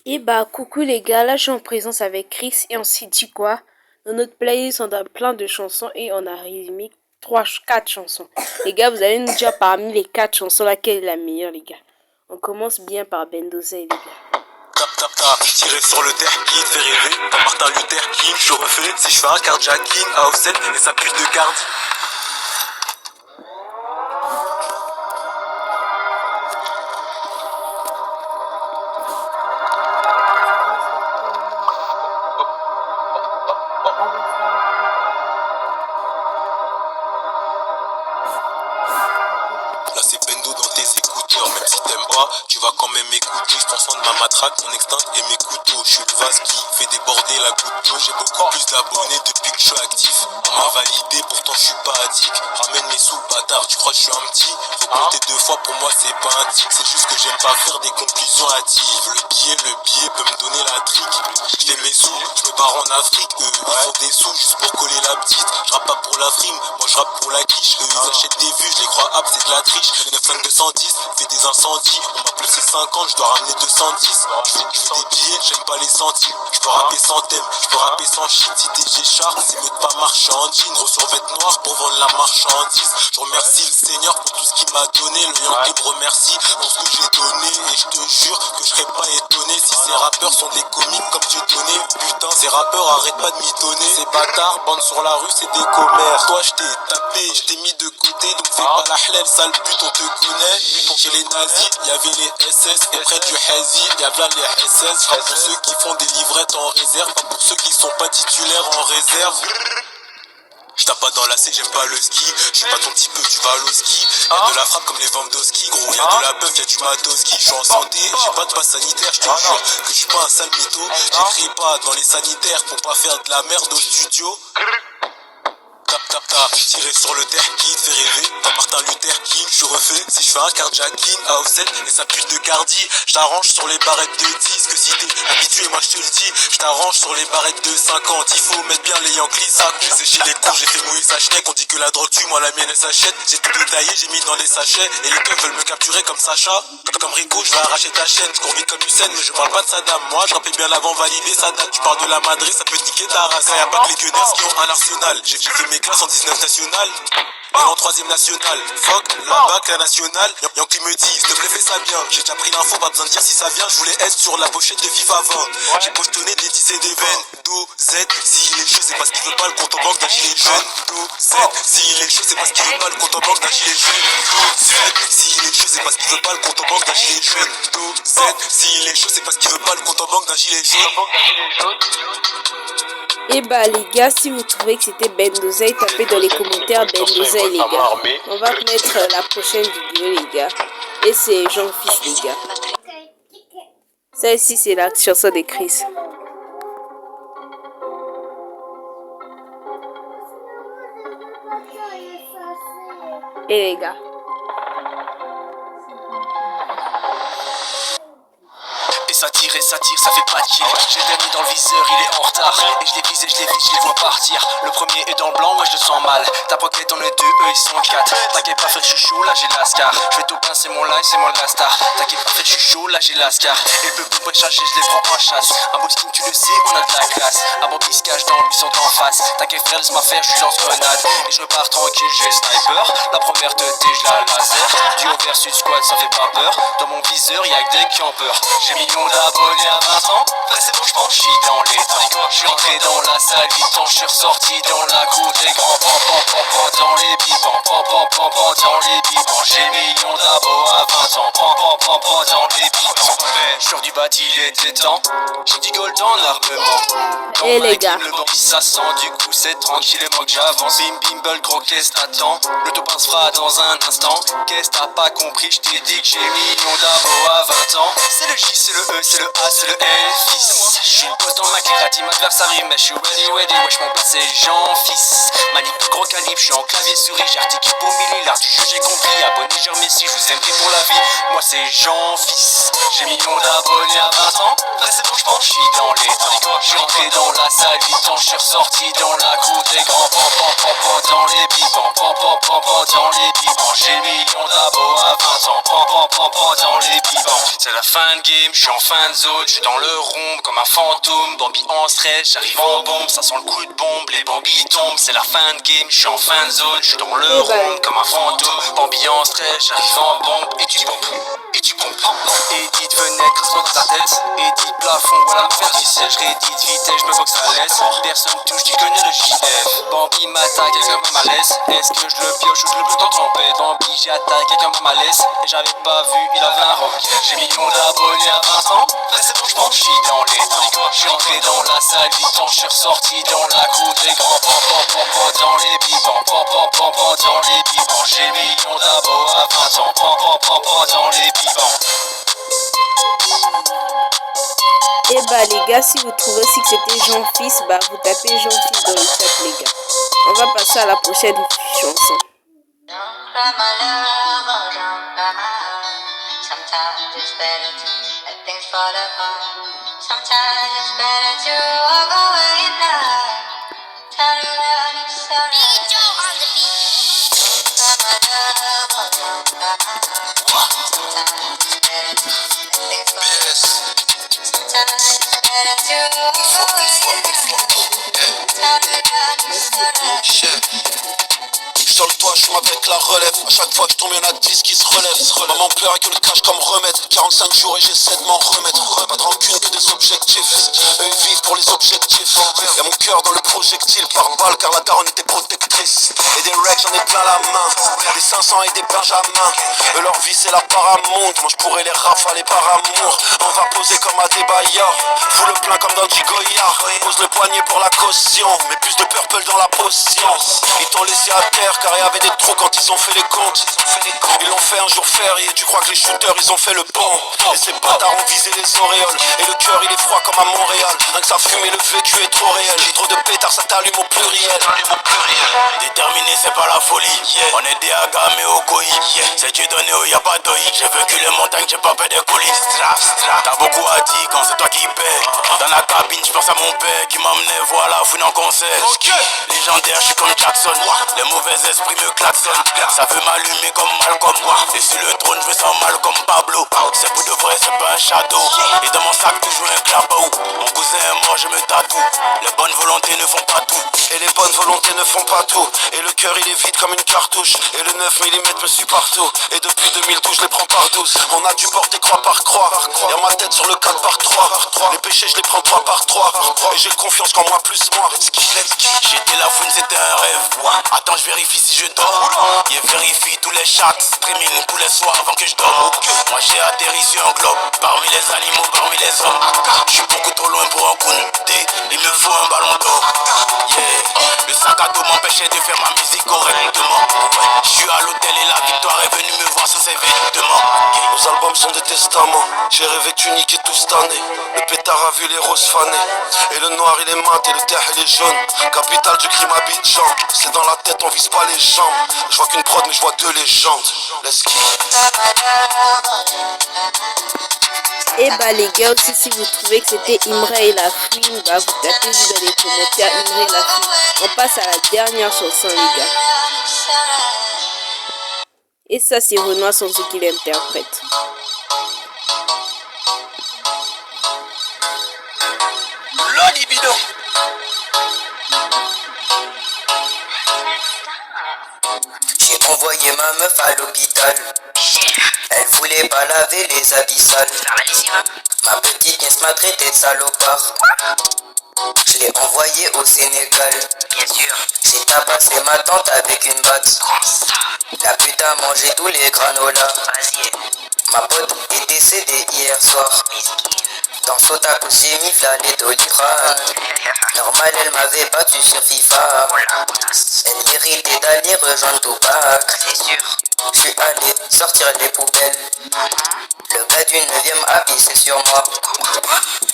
Et bah coucou les gars, là je suis en présence avec Chris et on s'est dit quoi? Dans notre playlist on a plein de chansons et on a résumé 4 chansons. Les gars, vous allez nous dire parmi les 4 chansons laquelle est la meilleure les gars. On commence bien par Bendoza les gars. Tap tap tap, tiré sur le terre qui te fait rêver. Comme Martin Luther King, je refais. Si je fais un carjacking à Offset et ça pue de garde. Là c'est Bendo dans tes écouteurs. Même si t'aimes pas, tu vas quand même écouter. Je transcende ma matraque, mon extinct et mes couteaux. Je suis le vase qui fait déborder la goutte d'eau. J'ai beaucoup plus d'abonnés depuis que je suis actif. On m'a validé, pourtant je suis pas addict. Ramène mes sous, bâtard, tu crois que je suis un petit? Reporter 2 fois pour moi c'est pas un tic. C'est juste que j'aime pas faire des conclusions hâtives. Le billet peut me donner la trique. J'ai mes sous, je me barre en Afrique. Eux, ils font des sous juste pour coller la petite. Je rappe pas pour la frime, moi je rappe pour la quiche. Eux, ils achètent des vues, je les crois apps, c'est de la triche. 95 210, fait des incendies. On m'a placé 50, je dois ramener 210. Je fais des billets, j'aime pas les centimes. Je peux rapper sans thème, je peux rapper sans shit. Si TG Char, c'est mieux de pas marcher en jean. Gros survêt noir pour vendre la marchandise. Je remercie le Seigneur pour tout ce qu'il m'a donné. Le Yankee me remercie pour ce que j'ai donné. Et je te jure que je serais pas étonné si ces rappeurs sont des comiques comme Dieu donné. Putain, ces rappeurs arrêtent pas de mitonner. Ces bâtards, bandent sur la rue, c'est des commères. Toi, je t'ai tapé, je t'ai mis de côté. Donc fais pas la hlel, sale pute, on te connaît. Chez les nazis, y'avait les SS. Et près du Hazi, y'avait là les SS. Pas pour ceux qui font des livrettes en réserve. Pas pour ceux qui sont pas titulaires en réserve. J'tape pas dans la C, j'aime pas le ski. J'suis pas ton petit peu, tu vas au ski. Y'a de la frappe comme les Vamdoski. Gros, y'a de la bœuf, y'a du Madoski. J'suis en santé, j'ai pas de passe sanitaire. J'te jure que j'suis pas un sale mytho. J'écris pas dans les sanitaires pour pas faire de la merde au studio. Tap tap tap, tiré sur le terre qui te fait rêver. Comme Martin Luther King, je refais. Si je fais un carjacking à Offset et ça pue de cardi. J't'arrange sur les barrettes de 10. Que si t'es habitué, moi je te le dis. J't'arrange sur les barrettes de 50. Il faut mettre bien les Yankees sac. J'ai séché les cours, j'ai fait mouiller sa schneck. On dit que la drogue tue, moi la mienne elle s'achète. J'ai tout détaillé, j'ai mis dans des sachets. Et les keufs veulent me capturer comme Sacha. Comme Rico, je vais arracher ta chaîne. Je cours vite comme Hussein, mais je parle pas de Saddam. Moi je rappelle bien l'avant validé, ça date. Tu parles de la Madrid, ça peut niquer ta race. Y'a pas que les gunners qui ont un arsenal. J'ai fait mes classes en 19 nationales. Et en 3ème nationale, fuck la bac, la nationale. Yankee me dit, s'il te plaît fais ça bien. J'ai déjà pris l'info, pas besoin de dire si ça vient. Je voulais être sur la pochette de FIFA 20. J'ai pochetonné des 10 et des veines. Do, Z, s'il est chaud c'est parce qu'il veut pas le compte en banque d'un gilet jaune. Do, Z, s'il est chaud c'est parce qu'il veut pas le compte en banque d'un gilet jaune. Do, Z, s'il est chaud c'est parce qu'il veut pas le compte en banque d'un gilet jaune. Do, Z, s'il est chaud c'est parce qu'il veut pas le compte en banque d'un gilet jaune. Et bah les gars, si vous trouvez que c'était Bendoza, tapez dans les commentaires Bendoza les gars. On va mettre la prochaine vidéo les gars. Et c'est Jean-Fils les gars. Ça ici c'est la chanson de Chris. Et les gars. Ça tire, ça fait pas de kill. J'ai l'ennemi dans le viseur, il est en retard. Et je les vise, je les vois partir. Le premier est dans le blanc, ouais je le sens mal. Ta pocket on est 2, eux ils sont 4. T'inquiète pas frère, je suis chaud, là j'ai l'ascar. Je vais tout peindre, c'est mon live, c'est mon lastar. T'inquiète pas frère, je suis chaud, là j'ai l'ascar. Et le peuple pour charger, je les prends en chasse. Un beau skin, tu le sais, on a de la classe. Un bon se cache dans le buisson d'en face. T'inquiète frère, laisse-moi faire, je suis lance-grenade. Et je repars tranquille, j'ai sniper. La première de T, je la laser. Duo versus squad, ça fait pas peur. Dans mon viseur, y'a que des qui ont peur. J'ai millions d'abonnés à 20 ans, après c'est bon je m'en chie dans les temps. Je suis rentré dans la salle 8 ans, je suis ressorti dans la cour des grands dans les bibans, dans les bibans. J'ai millions d'abos à 20 ans, dans les bibans. Sur du bâti il était temps, j'ai du gold dans l'armement. Et les gars, le bandit ça sent, du coup c'est tranquillement que j'avance. Bim bimble gros qu'est-ce t'attends, le topin se fera dans un instant. Qu'est-ce t'as pas compris, je t'ai dit que j'ai millions d'abos à 20 ans. C'est le J, c'est le E, c'est le A, c'est le L, fils. Je suis une pose dans ma clique, adversaire, mais je suis ready, wesh mon place c'est Jean-Fils. Manique gros calibre, je suis en clavier souris, j'articule au milliard du jeu, j'ai compris. Abonné, j'ai remercie, je vous aimerai pour la vie. Moi c'est Jean-Fils, j'ai millions d'abonnés à 20 ans. c'est bon, je suis dans les temps. Je suis entré dans la salle du temps, je suis ressorti dans la cour des grands. Dans les bibans, dans les bibans. J'ai le million d'abos à 20 ans. Dans les bibans. C'est la fin de game, je suis en fin de zone. Je suis dans le rhum comme un fantôme. Bambi en stress, j'arrive en bombe. Ça sent le coup de bombe, les Bambi tombent. C'est la fin de game, je suis en fin de zone. Je suis dans le rhum comme un fantôme. Bambi en stress, j'arrive en bombe. Et tu pompes, et tu pompes. Edith fenêtre, reste dans ta tête. Edith plafond, voilà me faire du sèche. Edith vitesse, je me boxe à l'aise. Personne touche, tu connais le JF. Bambi m'attaque avec un peu malaise. Est-ce que je le pioche ou je le bloque en trompette? Bambi j'attaque avec un peu malaise. Et j'avais pas vu, il avait un rocket. J'ai millions d'abonnés à 20 ans. C'est bon, je suis dans les temps. Je suis entré dans la salle du temps. Je suis ressorti dans la cour des grands. Dans les bibans. Dans les bibans. J'ai millions d'abos à 20 ans. Dans les bibans. Et bah les gars, si vous trouvez aussi que c'était Jean-Fils, bah vous tapez Jean-Fils dans le chat les gars. On va passer à la prochaine chanson. Sur le toit, je m'avec la relève. À chaque fois que je tombe, y'en a 10 qui se relèvent. Maman pleure avec le cash comme remède. 45 jours et j'essaie de m'en remettre. Pas de rancune que des objectifs. Eux ils vivent pour les objectifs. Y'a mon cœur dans le projectile par balle car la daronne était protectrice. Et des racks j'en ai plein la main. Des 500 et des benjamins. Eux leur vie c'est la Paramount. Moi je pourrais les rafaler par amour. On va poser comme à des baillards. Fous le plein comme dans Goyard. Pose le poignet pour la caution. Mets plus de purple dans la potion. Ils t'ont laissé à terre car il y avait des trous quand ils ont fait les comptes. Ils l'ont fait un jour férié. Tu crois que les shooters ils ont fait le pont. Et ces bâtards ont visé les auréoles. Et le cœur il est froid comme à Montréal. Rien que ça fume et le vécu est trop réel. Trop de pétards ça t'allume au pluriel. Déterminé c'est pas la folie. On est des Agam et au Koi. C'est Dieu donné où y'a pas d'œil. J'ai vécu les montagnes, j'ai pas fait des colis. T'as beaucoup à dire quand c'est toi qui paie. Dans la cabine j'pense à mon père qui m'emmenait voilà fouine en concert. Légendaire j'suis comme Jackson. Les mauvais esprits me klaxonnent. Ça veut m'allumer comme Malcolm. Et sur le trône je me sens mal comme Pablo. C'est pour de vrai c'est pas un château. Et dans mon sac toujours un clapot. Mon cousin est mort je me tatoue. Les bonnes volontés ne font pas tout. Et les bonnes volontés ne font pas tout. Et le cœur il est vide comme une cartouche. Et le 9 mm me suit partout. Et depuis 2012 je les prends par 12. On a dû porter croix par croix. Y'a ma tête sur le 4 par 3. Les péchés je les prends 3 par 3. Et j'ai confiance qu'en moi plus moi. J'étais la fouine c'était un rêve. Attends je vérifie si je dors. Je vérifie tous les chats. Streaming tous les soirs avant que je dorme. Moi j'ai atterri sur un globe. Parmi les animaux, parmi les hommes. Je suis beaucoup trop loin pour un Koundé. Il me faut un ballon d'or. Le sac à dos m'empêchait de faire ma musique correctement. Je suis à l'hôtel et la victoire est venue me voir sans ses vêtements. Nos albums sont des testaments. J'ai rêvé que tu niquais tout cette année. Le pétard a vu les roses fanées. Et le noir il est mat et le terre il est jaune. Capitale du crime Abidjan. C'est dans la tête, on vise pas les jambes. Je vois qu'une prod mais je vois deux légendes. Let's go. Et bah les gars aussi si vous trouvez que c'était Imra et la fouine, bah vous tapez vous dans les commentaires Imra et la fouine. On passe à la dernière chanson les gars. Et ça c'est Renoir sans ceux qui l'interprètent. Le libido. J'ai envoyé ma meuf à l'hôpital. Elle voulait pas laver les habits sales. Ma petite nièce m'a traité de salopard. Je l'ai envoyée au Sénégal. Bien sûr. J'ai tabassé ma tante avec une batte. La pute a mangé tous les granolas. Ma pote est décédée hier soir. Dans Sotaku j'ai mis les Doliprane. Normal elle m'avait battu sur FIFA. Elle méritait d'aller rejoindre Tupac. C'est sûr. Je suis allé sortir les poubelles. Le gars du 9ème a pissé sur moi.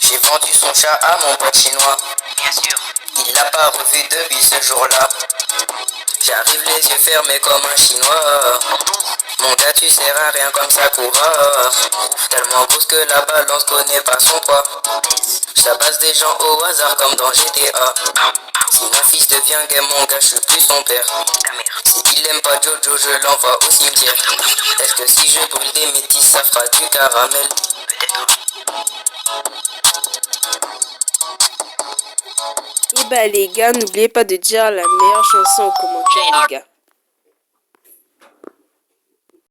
J'ai vendu son chat à mon pote chinois. Bien sûr. Il l'a pas revu depuis ce jour-là. J'arrive les yeux fermés comme un chinois. Mon gars, tu sers à rien comme Sakura. Tellement grosse que la balance connaît pas son poids. J'tabasse des gens au hasard comme dans GTA. Si mon fils devient gay, mon gars, je suis plus son père. Si il aime pas Jojo, je l'envoie au cimetière. Est-ce que si je brûle des métis, ça fera du caramel? Et bah les gars, n'oubliez pas de dire la meilleure chanson en commentaire les gars.